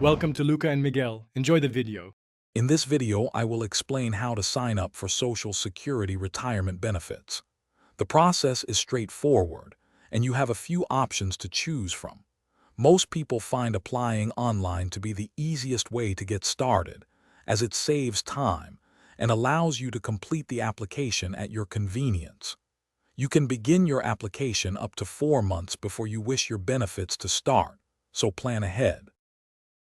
Welcome to Luca and Miguel. Enjoy the video. In this video, I will explain how to sign up for Social Security retirement benefits. The process is straightforward, and you have a few options to choose from. Most people find applying online to be the easiest way to get started, as it saves time and allows you to complete the application at your convenience. You can begin your application up to 4 months before you wish your benefits to start, so plan ahead.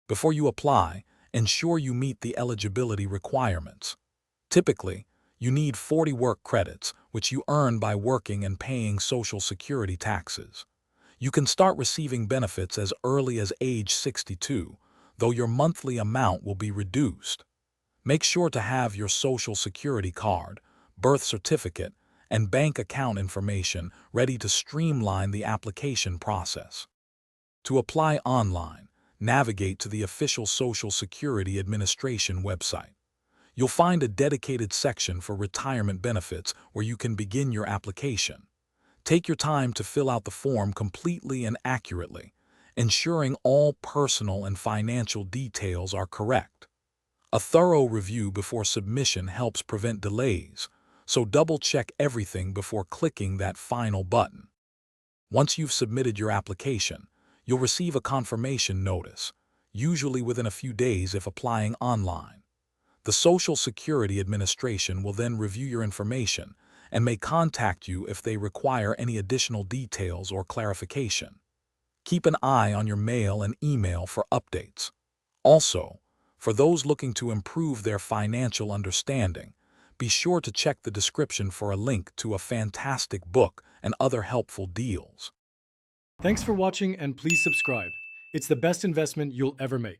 Before you apply, ensure you meet the eligibility requirements. Typically, you need 40 work credits, which you earn by working and paying Social Security taxes. You can start receiving benefits as early as age 62, though your monthly amount will be reduced. Make sure to have your Social Security card, birth certificate, and bank account information ready to streamline the application process. To apply online, navigate to the official Social Security Administration website. You'll find a dedicated section for retirement benefits where you can begin your application. Take your time to fill out the form completely and accurately, ensuring all personal and financial details are correct. A thorough review before submission helps prevent delays, so double-check everything before clicking that final button. Once you've submitted your application, you'll receive a confirmation notice, usually within a few days if applying online. The Social Security Administration will then review your information and may contact you if they require any additional details or clarification. Keep an eye on your mail and email for updates. Also, for those looking to improve their financial understanding, be sure to check the description for a link to a fantastic book and other helpful deals. Thanks for watching and please subscribe. It's the best investment you'll ever make.